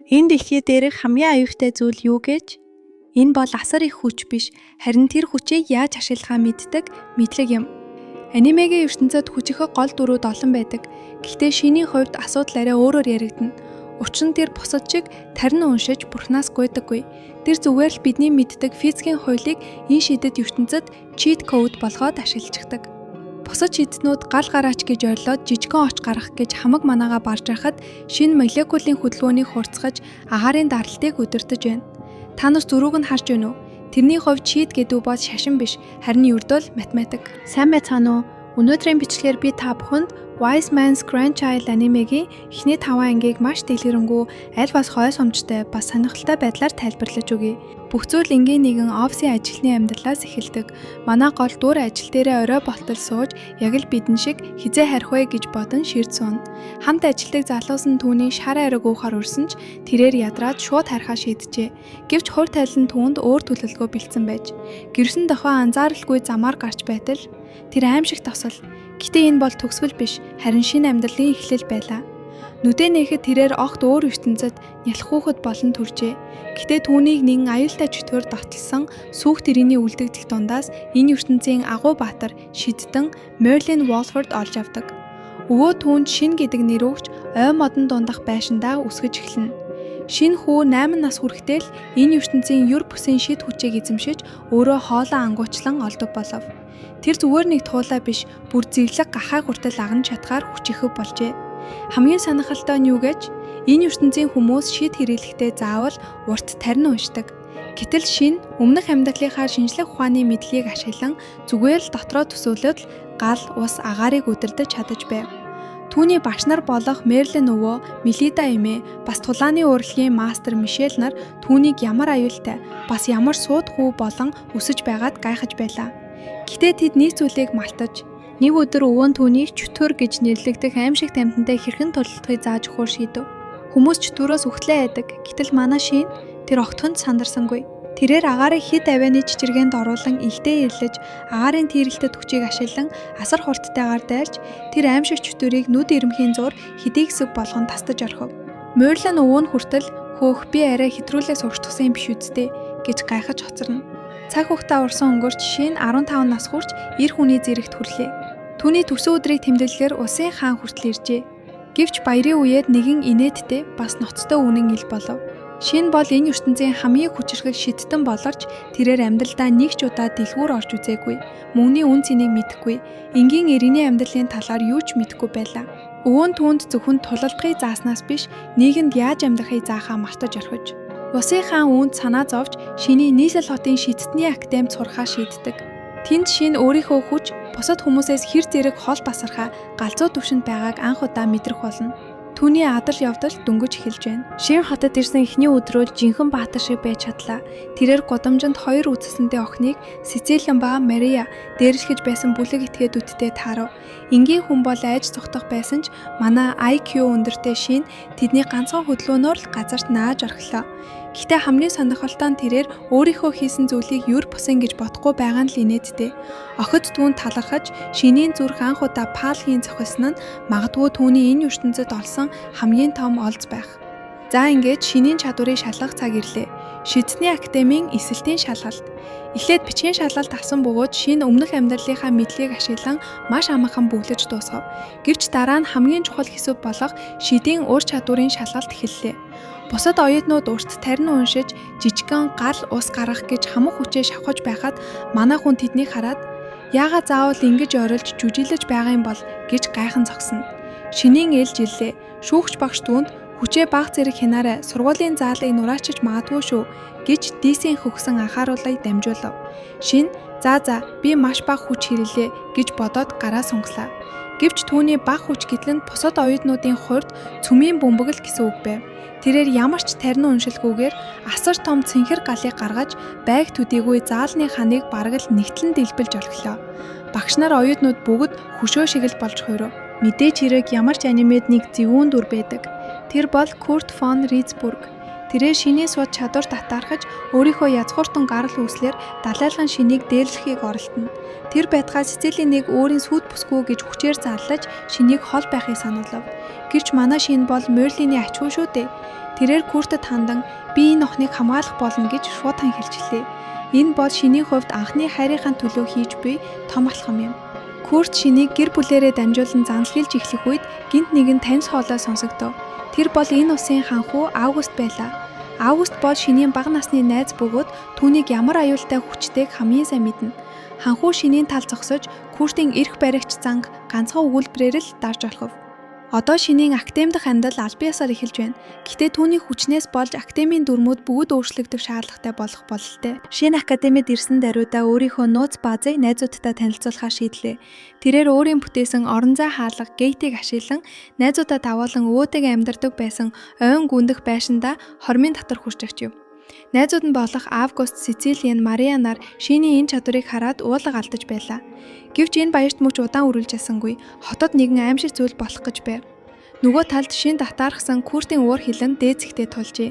Энэ дэлхий дээрх хамгийн аюултай зүйл юу гэж? Энэ бол асар их хүч биш, харин тэр хүчийг яаж ашиглахаа мэддэг мэдлэг юм. Анимегийн ертөнцид хүчийнхээ гол дүрүүд олон байдаг. Гэхдээ шинийн хувьд асуудал арай өөрөөр яригдана. Учир нь тэр бусад шиг тарин уншиж бурхнаас гуйдаггүй. Тэр зүгээр л бидний мэддэг физикийн хуулийг энэ шидэд ертөнцид cheat code болгоод ашиглаждаг. Бусад шиднүүд гал гараач гэж орилоод жижигхэн оч гаргах гэж хамаг манаага барж байхад шинэ молекулын хөдөлгөөнийг хурцгаж агаарын даралтыг удирдах байна. Та нар зургийг нь харж байна уу? Тэрний хувьд cheat гэдэг бол шашин биш, харин ердөө математик. Сайн байцгаана уу? Өнөөдрийн бичлэгээр би та бүхэнд Wise Man's Grandchild анимегийн эхний 5 ангийг маш дэлгэрэнгүй, аль бас хой сумжтай, бас сонирхолтой байдлаар тайлбарлаж өгье. Бүх зүйл энгийн нэгэн офисын ажилтны амьдралаас эхэлдэг. Манай гол дур ажил дээрээ орой болтол сууж, яг л бидэн шиг хизээ харих вэ гэж бодон ширд сууна. Хамт ажилтдаг залуус нь түүний шар ариг уухаар өрсөн ч тэрээр ядраад шууд харихаа шийджээ. Гэвч хур тайлан түүнд өөр төлөвлөгөө бэлдсэн байж. Гэрсэн дохоо анзааралгүй замаар гарч байтал тэр аимшиг тосол. Гэтэ энэ бол төгсгөл биш, харин шинэ амьдралын эхлэл байлаа. Нүдэ нээхэд тэрээр огт өөр ертөнцид нялх хүүхэд болон төржээ. Гэтэ түүнийг нэгэн аюултай чөтгөр давталсан сүх тэрийний үлдэгдэх дундаас энэ ертөнцийн агуу баатар шиддэн Merlin Walford олж авдаг. Өвөө түүнд Шин гэдэг нэр өгч ой модон дундах байшиндаа үсгэж эхэлнэ. Шин хүү 8 нас хүрэхдээ л энэ ертөнцийн юр бүсийн шид хүчийг эзэмшиж өөрөө хоолоо ангуучлан олдог болов. Тэр зүгээр нэг туулаа биш, бүр зэрлэг гахаа хүртэл агнаж чадхаар хүчихэд болжээ. Хамгийн сонирхолтой нь юу гэж? Энэ ертөнцийн хүмүүс шид хэрэглэхдээ заавал урт тарин уншдаг. Гэтэл Шин өмнөх амьдралынхаа шинжлэх ухааны мэдлэгийг ашиглан зүгээр л дотроо төсөөлөд гал, ус, агаарыг удирдах чадаж байв. Түүний багш нар болох Мерлин өвөө, Мелида эмээ, бас тулааны урлагийн мастер Мишель нар түүнийг ямар аюултай, бас ямар сууд хүү болон өсөж байгаад гайхаж байлаа. Гэтэ тэд нэг зүйлийг мартаж, нэг өдөр өвөө нь түүнийг чөтгөр гэж нэрлэгдэх аимшигт амьтантай хэрхэн тулалдахыг зааж өгөхөөр шийдэв. Хүмүүс чөтгөрөөс үхлээ айдаг. Гэтэл манай Шин тэр огтхонд сандарсангүй. Тэрээр агаарыг хэд авианы чичиргээнд оруулан илдээ ирлэж, агарын тийрэлтэд хүчийг ашиглан асар хурдтайгаар дайлж, тэр аимшиг чөтгөрийг нүд ирмхийн зур хэдий хэсэг болгон тастаж орхив. Мерлин өвөө нь хүртэл хөөх би арай хэтрүүлээ сурчдсан юм биш үсттэй гэж гайхаж хоцорно. Цаг хугацаа урсан өнгөрч Шин 15 нас хүрч эр хүний зэрэгт хүрлээ. Түүний төсөө өдрийг тэмдэглэхээр улсын хаан хүртэл иржээ. Гэвч баярын үеэд нэгэн инээдтэй бас ноцтой үнэн ил болов. Шин бол энэ ертөнцийн хамгийн хүчирхэг шидтэн боловч тэрээр амьдралдаа нэг ч удаа дэлгүүр орж үзээгүй. Мөнгөний үн цэнийг мэдэхгүй. Энгийн иргэний амьдралын талаар юу ч мэдэхгүй байлаа. Өвөө нь түүнд зөвхөн тулалдахыг зааснаас биш, нийгэмд яаж амьдрахыг заахаа мартаж орхиж. Улсын хаан үүнд санаа зовж Шиний нийслэл хотын шидтний академид сурахаа шийддэг. Тэнд Шин өөрийнхөө хүч бусад хүмүүсээс хэр зэрэг хол басархаа галзуу түвшинд байгааг анх удаа мэдрэх болно. Түүний адар явдал дөнгөж эхэлж байна. Шин хотод ирсэн эхний өдрөө жинхэнэ баатар шиг байж чадлаа. Тэрээр гудамжинд 2 үзэсгэлэнтэй охиныг Сицилиан ба Мария дээрлэхэж байсан бүлэг этгээдүүдтэй таарав. Энгийн хүн бол айж цухтах байсан ч манай IQ өндөртэй Шин тэдний ганцхан хөдөлгөөнөөр л газарт нааж орхилоо. Гэхдээ хамгийн сонирхолтой нь тэрээр өөрийнхөө хийсэн зүйлийг юр бусын гэж бодохгүй байгаа нь л инээдтэй. Охид түүнд талархаж Шинийн зүрх анх удаа паалхийн зохисон нь магадгүй түүний энэ ертөнцид олсон хамгийн том олз байх. За ингээд Шинийн чадварыг шалгах цаг ирлээ. Шидний академийн эсэлтийн шалгалт. Эхлээд бичгийн шалгалт авсан бөгөөд Шин өмнөх амьдралынхаа мэдлэгийг ашиглан маш амархан бүглэж дуусгав. Гэвч дараа нь хамгийн чухал хэсэг болох шидийн ур чадварын шалгалт эхэллээ. Бусад оюутнууд урт тарин уншиж жижигхэн гал ус гаргах гэж хамаг хүчээ шавхаж байхад манай хүн тэднийг хараад яагаад заавал ингэж орилж жүжилж байгаа юм бол гэж гайхан зогсоно. Шинийн ээлж ирлээ. Шүүгч багш түүнд хүчээ баг зэрэг хянаарай, сургуулийн заалыг нураачиж магадгүй шүү гэж дийсийн хөгсөн анхааруулгыг дамжуулав. Шин за би маш бага хүч хэрэглээ гэж бодоод гараа сунглаа. Гэвч түүний бага хүч гэтэл нь бусад оюутнуудын хувьд цөмийн бөмбөг л гэсэн үг байв. Тэрээр ямар ч тарин уншилгүйгээр асар том цэнхэр галыг гаргаж байг төдийгүй заалны ханыг бараг л нэгтлэн дэлбэлж орхилоо. Багш нар оюутнууд бүгд хөшөө шиг л болж хуйрав. Мэдээж хэрэг ямар ч анимед нэг зөвүүн дүр байдаг. Тэр бол Курт фон Ризбург. Тэрээр Шиний сууд чадвар татаархаж өөрийнхөө язгууртан гарал үүслэр далайлган Шинийг дээрлэхийг оролдоно. Тэр байтугай Сицилийн нэг өөрийн сүд бүсгүй гэж хүчээр зарлаж Шинийг хол байхыг сануулав. Гэвч манай Шин бол Мерлиний ачгүй шүү дээ. Тэрээр Куртэд хандан би энэ охиныг хамгаалах болно гэж шуудан хэлжлээ. Энэ бол шинийн хувьд анхны хайрынхаа төлөө хийж буй том алхам юм. Курт шинийг гэр бүлээрээ дамжуулан занлахилж эхлэх үед гинт нэгэн таньс хоолой сонсогдов. Тэр бол энэ усын ханхуу Август байлаа. Август бол шинийн бага насны найз бөгөөд түүнийг ямар аюултай хүчтэйг хамгийн сайн мэднэ. Ханхуу шинийн тал зогсож Куртын эрх баригч занг ганцхан өгүүлбэрээр л дарж орхив. Одоо шинийн академи дахь амьдрал аль биесээр эхэлж байна. Гэхдээ түүний хүчнээс болж академийн дүрмүүд бүгд өөрчлөгдөх шаардлагатай болох бололтой. Шинэ академид ирсэн даруйдаа өөрийнхөө нууц баазыг найзуудтай танилцуулахаар шийдлээ. Тэрээр өөрийн бүтээсэн орон зай хаалга гейтийг ашиглан найзуудаа даваалан өвөөтэйг амьдардаг байсан ойн гүндэх байшиндаа хормын татвар хүрч өгч. Найзууд нь болох Август, Сицилиан, Марианаар шинийн энэ чадварыг хараад уулга алдаж байлаа. Гэвч энэ баярт мөч удаан үргэлж ясангүй хотод нэгэн аимшиг зүйл болох гэж байв. Нөгөө талд шин татаархсан Куртын уур хилэн дээд зэгтээ тулжээ.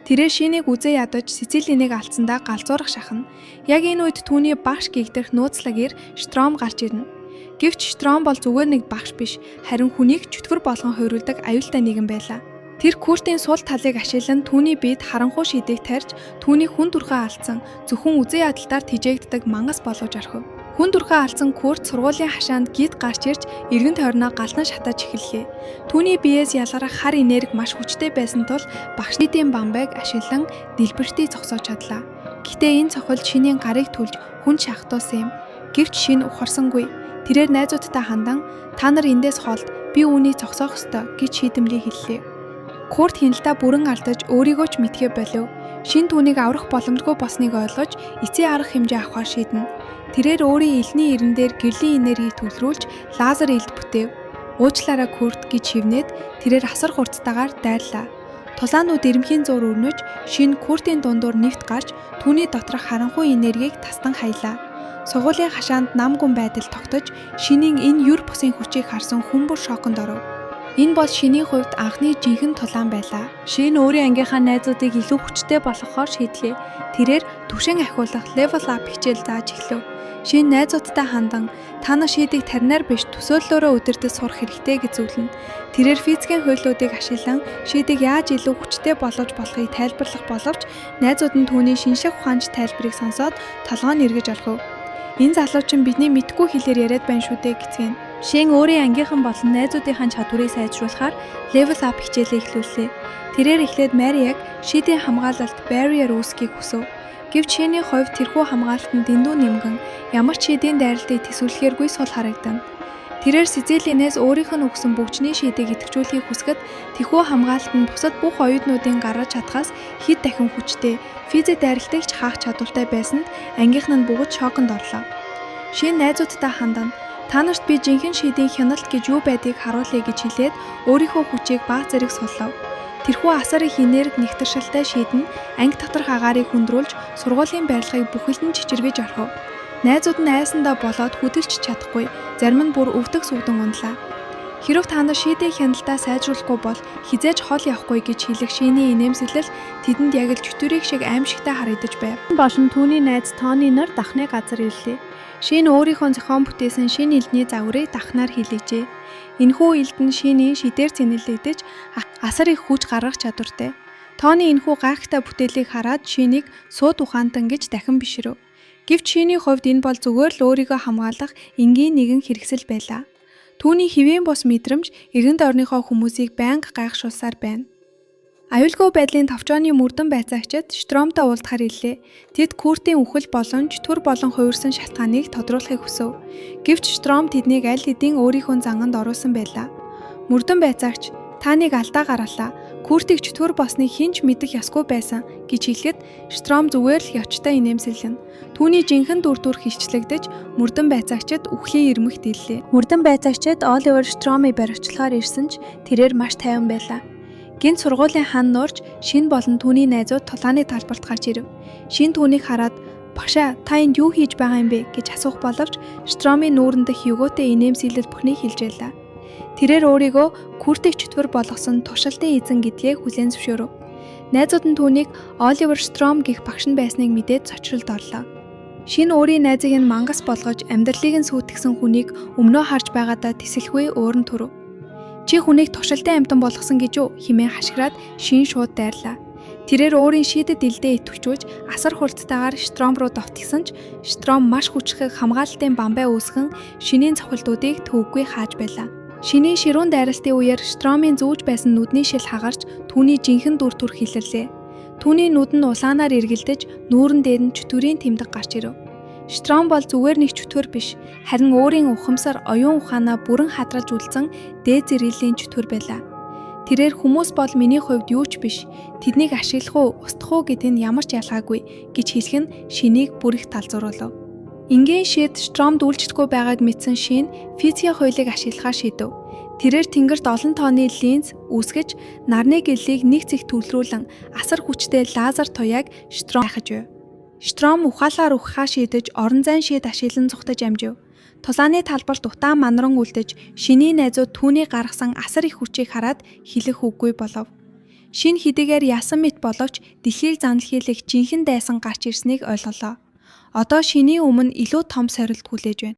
Тэрээр шинийг үзээ ядаж Сицилиныг алдсандаа галзуурах шахна. Яг энэ үед түүний багш гэгдэх нууцлагээр Штром гарч ирнэ. Гэвч Штром бол зүгээр нэг багш биш, харин хүнийг чөтгөр болгон хуйруулдаг аюултай нэгэн байлаа. Тэр Куртын сул талыг ашиглан түүний биед харанхуй шидийг тарьж түүний хүн дүрхээ алдсан зөвхөн үзээ ядалтаар тижээгддэг мангас болгож орхив. Хүн дүрхээ алдсан Курт сургуулийн хашаанд гид гарч ирж эргэн тойрноо галнан шатаж эхэллээ. Түүний биеэс ялгарах хар энерги маш хүчтэй байсан тул багшийн бамбайг ашиглан дэлбэртий зогсоож чадлаа. Гэхдээ энэ цохол шинийн гарыг түлж хүн шахтуусан юм. Гэвч шин ухарсангүй. Тэрээр найзуудтай хандан та нар эндээс хоолд би үүнийг зогсоох ёстой гэж шийдэмлээ хэллээ. Курт хяналтаа бүрэн алдаж өөрийгөө ч мэдхээ болив. Шин түүнийг аврах боломжгүй болсныг ойлгож эцсийн арга хэмжээ авахар шийднэ. Тэрээр өөрийн элний эрен дээр гэрлийн энергийг төвлөрүүлж лазер элд бүтээв. Уучлаарай Курт гэж шивнээд тэрээр асар хурдтайгаар дайрлаа. Тулаанууд эрэмхийн зуур өрнөж шин Куртын дундуур нэвт гарч түүний доторх харанхуй энергийг тастан хаялаа. Сургуулийн хашаанд нам гүн байдал тогтож шинийн энэ юр бусын хүчийг харсан хүн бүр шоконд оров. Энэ бол шинийн хувьд анхны жинхэнэ тулаан байлаа. Шин өөрийн ангийнхаа найзуудыг илүү хүчтэй болгохоор шийдлээ. Тэрээр түвшин ахиулах level up хичээл зааж эхлэв. Шин найзуудтай хандан та нар шийдийг таринаар биш төсөөллөөрөө удирдах сурах хэрэгтэй гэж зөвлөнө. Тэрээр физикийн хуйлуудыг ашиглан шийдийг яаж илүү хүчтэй болгож болохыг тайлбарлах боловч найзууд нь түүний шинжлэх ухаанч тайлбарыг сонсоод толгой нь эргэж орхив. Энэ залуучин бидний мэдгүй хэлээр яриад байна шүү дээ гэцгэн. Шин өөрийн ангийнхан болон найзуудынхаа чадварыг сайжруулахаар level up хичээлээ эхлүүллээ. Тэрээр эхлээд Мариаг шидийн хамгаалалт barrier үүсгэхийг хүсв. Гэвч шинийн хувьд тэрхүү хамгаалалтанд дэндүү нэмгэн ямар ч шидийн дайралтыг төсөөлөхээргүй сул харагдана. Тэрээр Сицилинээс өөрийнх нь өгсөн бөгчний шидийг идэвхжүүлэхийг хүсгэд тэрхүү хамгаалалт нь бусад бүх оюутнуудын гаргаж чадхаас хэд дахин хүчтэй, физик дайралтыг ч хаах чадвартай байсанд ангийнхан нь бүгд шоконд орлоо. Шин найзуудтай хандан та нарт би жинхэнэ шидийн хяналт гэж юу байдгийг харуулъя гэж хэлээд өөрийнхөө хүчийг баг зэрэг суллав. Тэрхүү асар их энерги нэгтэршилтэй шийдэн анги доторх агаарыг хөндрүүлж сургуулийн барилгыг бүхэлдэн чичиргэж орхив. Найзууд нь айсандаа болоод хөдөлж чадахгүй, зарим нь бүр өвдөх сүгдэн ундлаа. Хэрв та нар шидийн хяналтаа сайжруулахгүй бол хизээж хол явахгүй гэж хэлэх шинийн инээмсэглэл тэдэнд яг л чөтгөрийг шиг аимшигтай харагдаж байв. Болон түүний найз Тони нар дахны газар ирлээ. Шин өөрийнхөө зохион бүтээсэн шинэ элдний загварыг дахнаар хилээжээ. Энэхүү элд нь шинийн шидээр цэнэлэгдэж асар их хүч гаргах чадвартай. Тони энэхүү гайхалтай бүтээлийг хараад шинийг сууд ухаантан гэж дахин бишрэв. Гэвч шинийн хувьд энэ бол зүгээр л өөрийгөө хамгаалах энгийн нэгэн хэрэгсэл байлаа. Түүний хэвийн бус мэдрэмж эргэн тойрныхоо хүмүүсийг байнга гайхшуулсаар байна. Аюулгүй байдлын товчооны мөрдөн байцаагчид Штромтой уулзахаар ирлээ. Тэд Куртын үхэл болон чөтгөр болон хувирсан шалтгааныг тодруулахыг хүсв. Гэвч Штром тэднийг аль хэдийн өөрийнхөө занганд оруулсан байлаа. Мөрдөн байцаагч та нэг алдаа гаргалаа. Куртыг чөтгөр болсныг хинч мэдэх ёсгүй байсан гэж хэлэхэд Штром зүгээр л явчтай инээмсэглэнэ. Түүний жинхэнэ дүр төрх хилчлэгдэж мөрдөн байцаагчид үхлийн ирмэгт ирлээ. Мөрдөн байцаагчид Оливер Штромыг баривчлахаар ирсэн ч тэрээр маш тайван байлаа. Гинт сургуулийн хан нуурж шин болон түүний найзууд тулааны талбарт гарч ирэв. Шин түүнийг хараад "Багшаа, та энд юу хийж байгаа юм бэ?" гэж асуух боловч Штромын нүүрэн дэх югөөтэй инээмсэглэл бүхнийг хэлж байлаа. Тэрээр өөрийгөө Куртыг чөтгөр болгосон туршилтын эзэн гэдгээ хүлээн зөвшөөрөв. Найзууд нь түүнийг Оливер Штром гэх багш нь байсныг мэдээд цочролд орлоо. Шин өөрийн найзыг нь мангас болгож амьдралыг нь сүйтгэсэн хүнийг өмнөө харж байгаадаа тэсэлгүй ууран төрөв. "Чи хүнийг тушалтай амьтан болгосон гэж үү?" хэмээн хашгираад Шин шууд дайрлаа. Тэрээр өөрийн шийдэд илдээ итгэвчүүлж асар хурдтайгаар Штром руу довтгсон ч Штром маш хүчрхэг хамгаалалтын бамбай үүсгэн Шинийн цохилтуудыг төвөггүй хааж байлаа. Шинийн ширүүн дайралтын үеэр Штромын зүүж байсан нүдний шил хагарч түүний жинхэнэ дүр төр хилэрлээ. Түүний нүд нь улаанаар эргэлдэж нүүрэн дээр нь чөтгөрийн тэмдэг гарч ирэв. Штром бол зүгээр нэг чөтгөр биш, харин өөрийн ухамсар оюун ухаанаа бүрэн хадралж үлдсэн дээд зэрэглэлийн чөтгөр байлаа. Тэрээр "Хүмүүс бол миний хувьд юу ч биш. Тэднийг ашиглах уу, устгах уу гэдэг нь ямар ч ялгаагүй" гэж хэлэх нь Шинийг бүр их талзууруулав. Ингийн шид Штромд үйлчлэхгүй байгааг мэдсэн Шин физикийн хуулийг ашиглахаар шийдэв. Тэрээр тэнгэрт олон тооны линз үүсгэж нарны гяллийг нэг цэгт төвлөрүүлэн асар хүчтэй лазер туяаг Штром хайхаж байв. Штром ухаалаар ухахаа шийдэж орон зайн шид ашиглан зүхтэж амжив. Тулааны талбарт утаан манаран үлдэж Шинийн найзууд түүний гаргасан асар их хүчийг хараад хэлэх үггүй болов. Шин хэдийгээр ясан мэт боловч дэлхийг занал хийлэх жинхэнэ дайсан гарч ирснийг ойлголоо. Одоо Шинийн өмнө илүү том сорилт хүлээж байна.